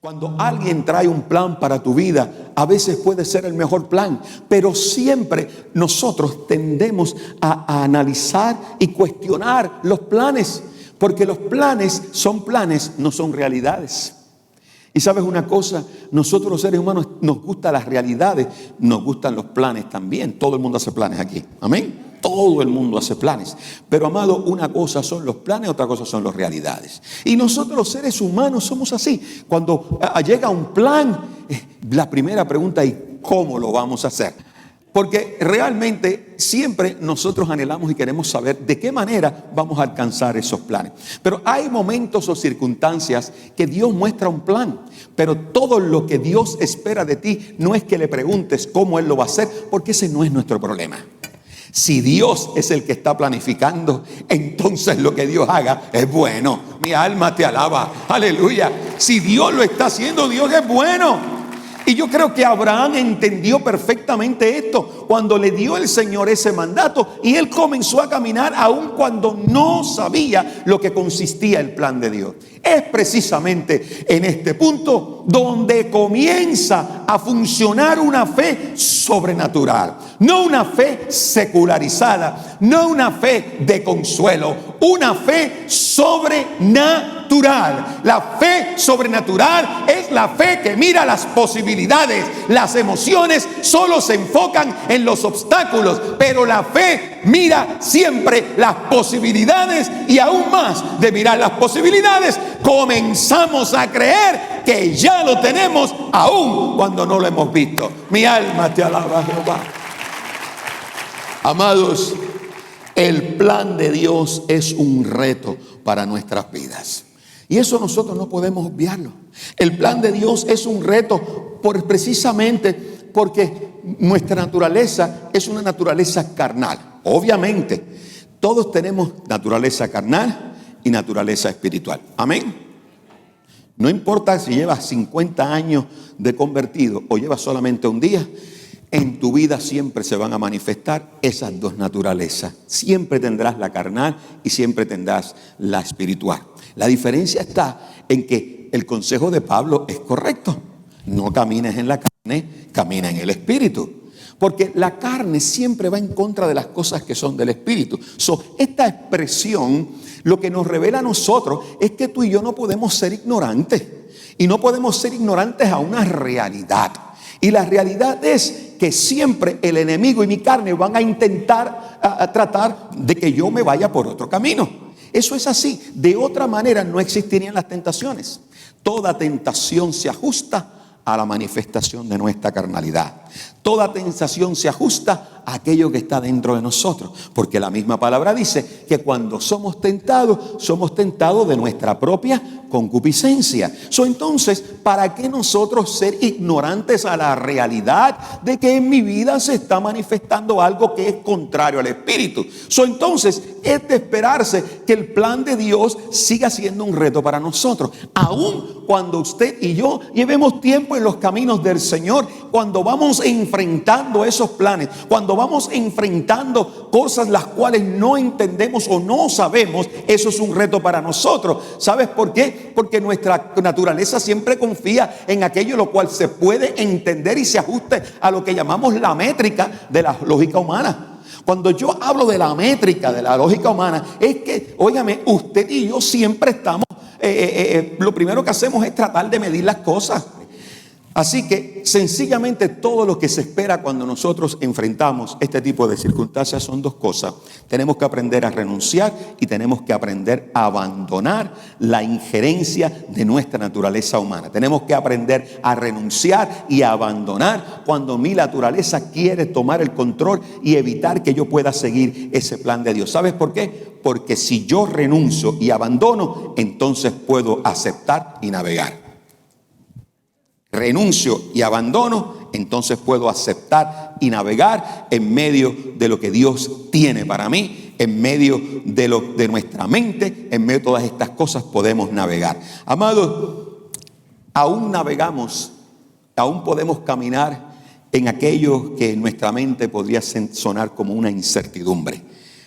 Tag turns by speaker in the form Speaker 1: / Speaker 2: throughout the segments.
Speaker 1: Cuando alguien trae un plan para tu vida, a veces puede ser el mejor plan, pero siempre nosotros tendemos a analizar y cuestionar los planes, porque los planes son planes, no son realidades. Y sabes una cosa, nosotros los seres humanos nos gustan las realidades, nos gustan los planes también. Todo el mundo hace planes aquí, amén. Todo el mundo hace planes. Pero amado, una cosa son los planes, otra cosa son las realidades. Y nosotros los seres humanos somos así. Cuando llega un plan, la primera pregunta es ¿cómo lo vamos a hacer? Porque realmente siempre nosotros anhelamos y queremos saber de qué manera vamos a alcanzar esos planes. Pero hay momentos o circunstancias que Dios muestra un plan. Pero todo lo que Dios espera de ti no es que le preguntes cómo Él lo va a hacer, porque ese no es nuestro problema. Si Dios es el que está planificando, entonces lo que Dios haga es bueno. Mi alma te alaba, aleluya. Si Dios lo está haciendo, Dios es bueno. Y yo creo que Abraham entendió perfectamente esto cuando le dio el Señor ese mandato y él comenzó a caminar aun cuando no sabía lo que consistía el plan de Dios. Es precisamente en este punto donde comienza a funcionar una fe sobrenatural, no una fe secularizada, no una fe de consuelo, una fe sobrenatural. La fe sobrenatural es la fe que mira las posibilidades. Las emociones solo se enfocan en los obstáculos, pero la fe mira siempre las posibilidades, y aún más de mirar las posibilidades, comenzamos a creer que ya lo tenemos aún cuando no lo hemos visto. Mi alma te alaba, Jehová. Amados, el plan de Dios es un reto para nuestras vidas. Y eso nosotros no podemos obviarlo. El plan de Dios es un reto precisamente porque nuestra naturaleza es una naturaleza carnal. Obviamente, todos tenemos naturaleza carnal y naturaleza espiritual. Amén. No importa si llevas 50 años de convertido o llevas solamente un día, en tu vida siempre se van a manifestar esas dos naturalezas. Siempre tendrás la carnal y siempre tendrás la espiritual. La diferencia está en que el consejo de Pablo es correcto. No camines en la carne, camina en el espíritu. Porque la carne siempre va en contra de las cosas que son del espíritu. Esta expresión lo que nos revela a nosotros es que tú y yo no podemos ser ignorantes. Y no podemos ser ignorantes a una realidad. Y la realidad es que siempre el enemigo y mi carne van a intentar tratar de que yo me vaya por otro camino. Eso es así. De otra manera no existirían las tentaciones. Toda tentación se ajusta a la manifestación de nuestra carnalidad. Toda tentación se ajusta a aquello que está dentro de nosotros, porque la misma palabra dice que cuando somos tentados de nuestra propia concupiscencia. Entonces, ¿para qué nosotros ser ignorantes a la realidad de que en mi vida se está manifestando algo que es contrario al espíritu? Entonces, es de esperarse que el plan de Dios siga siendo un reto para nosotros, aun cuando usted y yo llevemos tiempo en los caminos del Señor. Cuando vamos enfrentando esos planes, cuando vamos enfrentando cosas las cuales no entendemos o no sabemos, eso es un reto para nosotros. ¿Sabes por qué? Porque nuestra naturaleza siempre confía en aquello lo cual se puede entender y se ajuste a lo que llamamos la métrica de la lógica humana. Cuando yo hablo de la métrica de la lógica humana, es que, óigame, usted y yo siempre estamos, lo primero que hacemos es tratar de medir las cosas. Así que sencillamente todo lo que se espera cuando nosotros enfrentamos este tipo de circunstancias son dos cosas. Tenemos que aprender a renunciar y tenemos que aprender a abandonar la injerencia de nuestra naturaleza humana. Tenemos que aprender a renunciar y a abandonar cuando mi naturaleza quiere tomar el control y evitar que yo pueda seguir ese plan de Dios. ¿Sabes por qué? Porque si yo renuncio y abandono, entonces puedo aceptar y navegar. Renuncio y abandono, entonces puedo aceptar y navegar en medio de lo que Dios tiene para mí, en medio de nuestra mente, en medio de todas estas cosas podemos navegar. Amados, aún navegamos, aún podemos caminar en aquello que en nuestra mente podría sonar como una incertidumbre.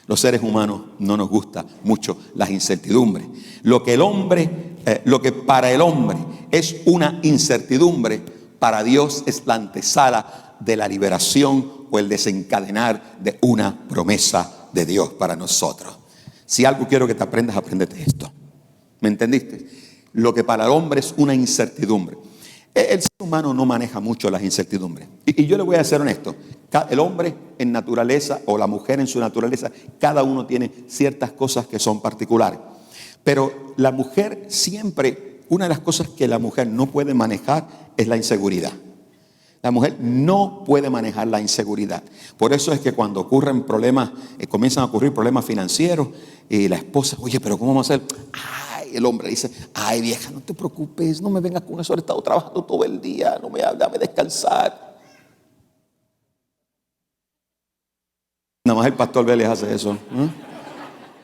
Speaker 1: Los seres humanos no nos gusta mucho las incertidumbres. Lo que el hombre lo que para el hombre es una incertidumbre, para Dios es la antesala de la liberación o el desencadenar de una promesa de Dios para nosotros. Si algo quiero que te aprendas, apréndete esto. ¿Me entendiste? Lo que para el hombre es una incertidumbre. El ser humano no maneja mucho las incertidumbres. Y yo le voy a ser honesto. El hombre en naturaleza o la mujer en su naturaleza, cada uno tiene ciertas cosas que son particulares. Pero la mujer siempre, una de las cosas que la mujer no puede manejar es la inseguridad. La mujer no puede manejar la inseguridad. Por eso es que cuando ocurren problemas, comienzan a ocurrir problemas financieros, y la esposa, oye, pero ¿cómo vamos a hacer? El hombre dice, ay vieja, no te preocupes, no me vengas con eso, he estado trabajando todo el día, no me dame descansar. Nada más el pastor Vélez hace eso.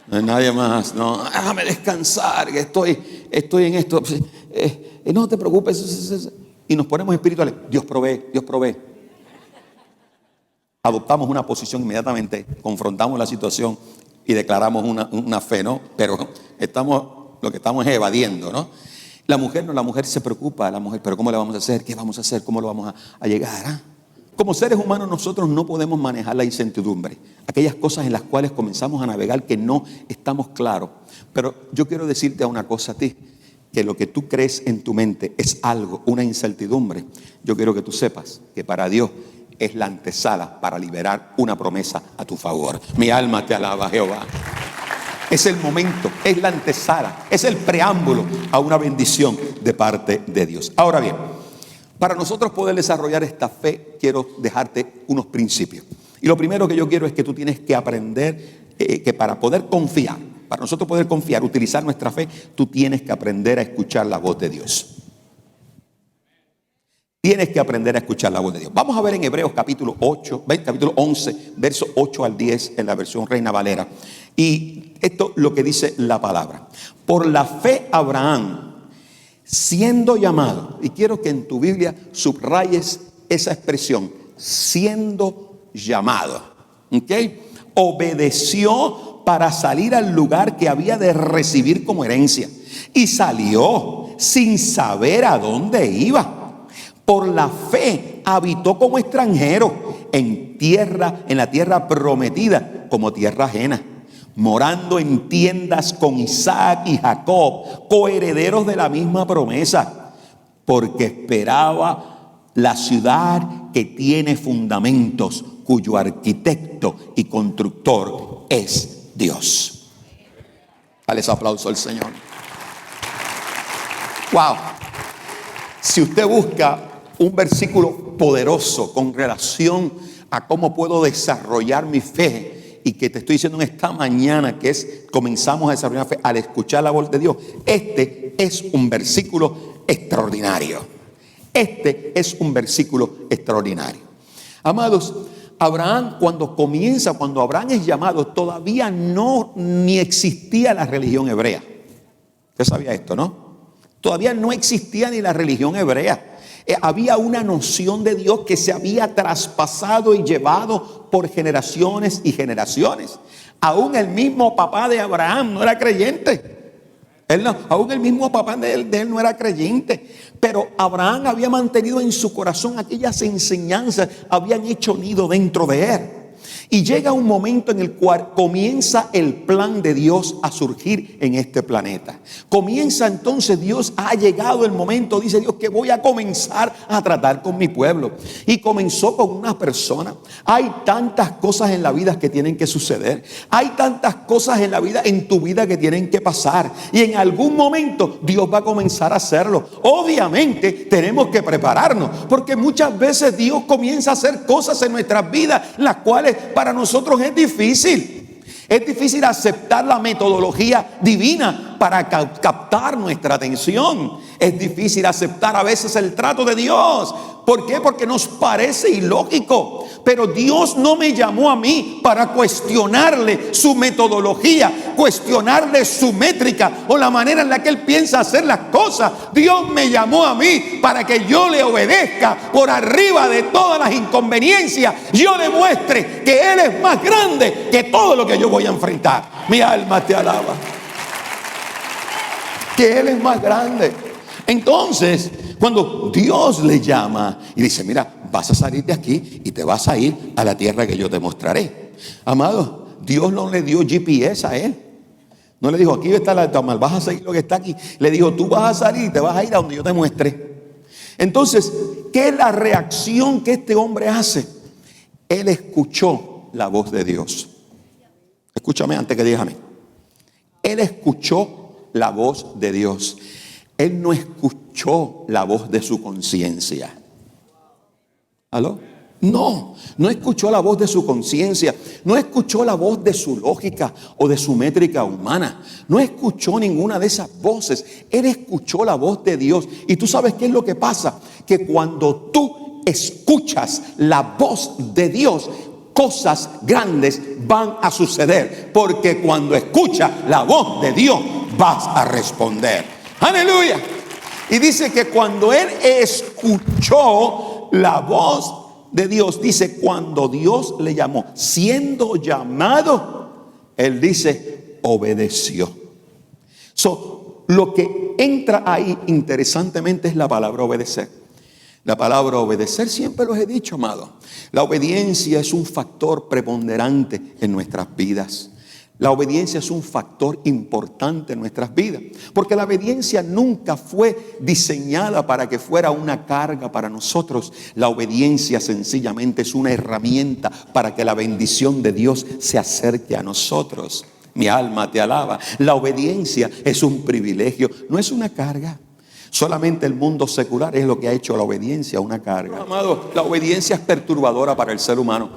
Speaker 1: No hay nadie más. No, déjame descansar, que estoy en esto. No te preocupes. Y nos ponemos espirituales. Dios provee, Dios provee. Adoptamos una posición inmediatamente, confrontamos la situación y declaramos una fe, ¿no? Pero lo que estamos es evadiendo, ¿no? La mujer no, la mujer se preocupa, pero ¿cómo le vamos a hacer? ¿Qué vamos a hacer? ¿Cómo lo vamos a llegar? Como seres humanos nosotros no podemos manejar la incertidumbre, aquellas cosas en las cuales comenzamos a navegar que no estamos claros. Pero yo quiero decirte una cosa a ti, que lo que tú crees en tu mente es algo, una incertidumbre. Yo quiero que tú sepas que para Dios es la antesala para liberar una promesa a tu favor. Mi alma te alaba, Jehová. Es el momento, es la antesala, es el preámbulo a una bendición de parte de Dios. Ahora bien, para nosotros poder desarrollar esta fe, quiero dejarte unos principios. Y lo primero que yo quiero es que tú tienes que aprender que para poder confiar, para nosotros poder confiar, utilizar nuestra fe, tú tienes que aprender a escuchar la voz de Dios. Tienes que aprender a escuchar la voz de Dios. Vamos a ver en Hebreos capítulo 11, versos 8 al 10 en la versión Reina Valera. Y esto es lo que dice la palabra. Por la fe Abraham, siendo llamado, y quiero que en tu Biblia subrayes esa expresión, siendo llamado, ¿ok? Obedeció para salir al lugar que había de recibir como herencia, y salió sin saber a dónde iba. Por la fe habitó como extranjero en la tierra prometida, como tierra ajena, morando en tiendas con Isaac y Jacob, coherederos de la misma promesa, porque esperaba la ciudad que tiene fundamentos, cuyo arquitecto y constructor es Dios. Dale ese aplauso al Señor. Wow. Si usted busca un versículo poderoso con relación a cómo puedo desarrollar mi fe, y que te estoy diciendo en esta mañana que comenzamos a desarrollar fe al escuchar la voz de Dios, este es un versículo extraordinario. Este es un versículo extraordinario. Amados, cuando Abraham es llamado, todavía ni existía la religión hebrea. Usted sabía esto, ¿no? Todavía no existía ni la religión hebrea. Había una noción de Dios que se había traspasado y llevado por generaciones y generaciones. Aún el mismo papá de Abraham no era creyente. Aún el mismo papá de él no era creyente. Pero Abraham había mantenido en su corazón aquellas enseñanzas, habían hecho nido dentro de él. Y llega un momento en el cual comienza el plan de Dios a surgir en este planeta. Comienza entonces Dios, ha llegado el momento, dice Dios, que voy a comenzar a tratar con mi pueblo. Y comenzó con una persona. Hay tantas cosas en la vida que tienen que suceder. Hay tantas cosas en la vida, en tu vida, que tienen que pasar. Y en algún momento Dios va a comenzar a hacerlo. Obviamente tenemos que prepararnos, porque muchas veces Dios comienza a hacer cosas en nuestras vidas, las cuales para nosotros es difícil. Es difícil aceptar la metodología divina para captar nuestra atención. Es difícil aceptar a veces el trato de Dios. ¿Por qué? Porque nos parece ilógico. Pero Dios no me llamó a mí para cuestionarle su metodología, cuestionarle su métrica o la manera en la que Él piensa hacer las cosas. Dios me llamó a mí para que yo le obedezca por arriba de todas las inconveniencias. Yo le muestre que Él es más grande que todo lo que yo voy a enfrentar. Mi alma te alaba. que Él es más grande. Entonces, cuando Dios le llama y dice, mira, vas a salir de aquí y te vas a ir a la tierra que yo te mostraré. Amado, Dios no le dio GPS a él. No le dijo, aquí está la toma, vas a seguir lo que está aquí. Le dijo, tú vas a salir y te vas a ir a donde yo te muestre. Entonces, ¿qué es la reacción que este hombre hace? Él escuchó la voz de Dios. Escúchame antes que digas amén. Él escuchó la voz de Dios. Él no escuchó la voz de su conciencia. ¿Aló? No escuchó la voz de su conciencia. No escuchó la voz de su lógica o de su métrica humana. No escuchó ninguna de esas voces. Él escuchó la voz de Dios. Y tú sabes qué es lo que pasa. Que cuando tú escuchas la voz de Dios, cosas grandes van a suceder. Porque cuando escuchas la voz de Dios, vas a responder. Aleluya. Y dice que cuando él escuchó la voz de Dios, dice, cuando Dios le llamó, siendo llamado, él dice, obedeció. Lo que entra ahí interesantemente es la palabra obedecer. La palabra obedecer, siempre los he dicho, amado. La obediencia es un factor preponderante en nuestras vidas. La obediencia es un factor importante en nuestras vidas, porque la obediencia nunca fue diseñada para que fuera una carga para nosotros. La obediencia sencillamente es una herramienta para que la bendición de Dios se acerque a nosotros. Mi alma te alaba. La obediencia es un privilegio, no es una carga. Solamente el mundo secular es lo que ha hecho la obediencia una carga. Amado, la obediencia es perturbadora para el ser humano,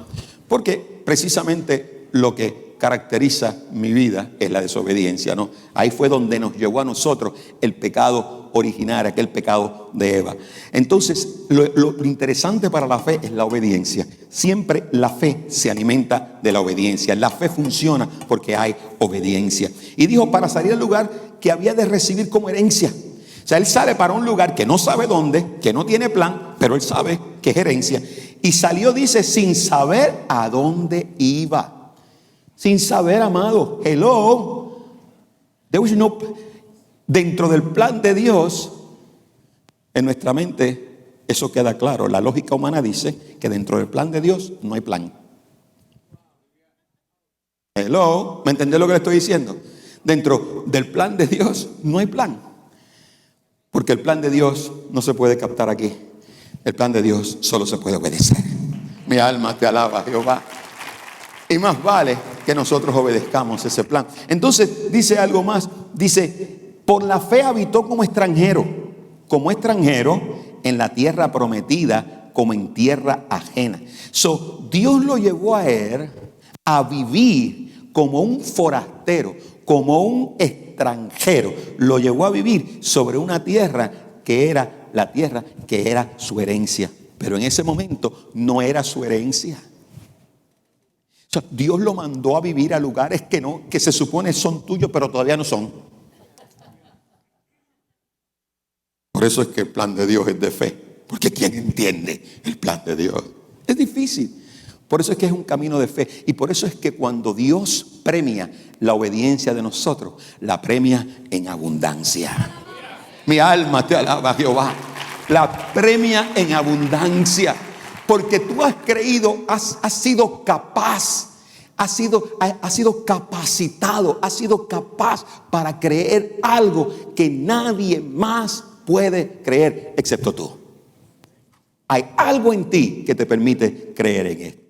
Speaker 1: porque precisamente lo que caracteriza mi vida es la desobediencia, ¿no? Ahí fue donde nos llevó a nosotros el pecado original, aquel pecado de Eva. Entonces, lo interesante para la fe es la obediencia. Siempre la fe se alimenta de la obediencia. La fe funciona porque hay obediencia. Y dijo, para salir al lugar que había de recibir como herencia. O sea, él sale para un lugar que no sabe dónde, que no tiene plan, pero él sabe que es herencia. Y salió, dice, sin saber a dónde iba. Sin saber, amado. Hello. Dentro del plan de Dios, en nuestra mente, eso queda claro. La lógica humana dice que dentro del plan de Dios no hay plan. Hello. ¿Me entendés lo que le estoy diciendo? Dentro del plan de Dios no hay plan. Porque el plan de Dios no se puede captar aquí. El plan de Dios solo se puede obedecer. Mi alma te alaba, Jehová. Y más vale que nosotros obedezcamos ese plan. Entonces dice algo más. Dice, por la fe habitó como extranjero en la tierra prometida, como en tierra ajena. Dios lo llevó a él a vivir como un forastero, como un extranjero. Lo llevó a vivir sobre una tierra que era la tierra que era su herencia. Pero en ese momento no era su herencia. Dios lo mandó a vivir a lugares que se supone son tuyos, pero todavía no son. Por eso es que el plan de Dios es de fe. Porque ¿quién entiende el plan de Dios? Es difícil. Por eso es que es un camino de fe. Y por eso es que cuando Dios premia la obediencia de nosotros, la premia en abundancia. Mi alma te alaba, Jehová. La premia en abundancia. Porque tú has creído, has sido capaz, has sido capacitado, has sido capaz para creer algo que nadie más puede creer excepto tú. Hay algo en ti que te permite creer en esto.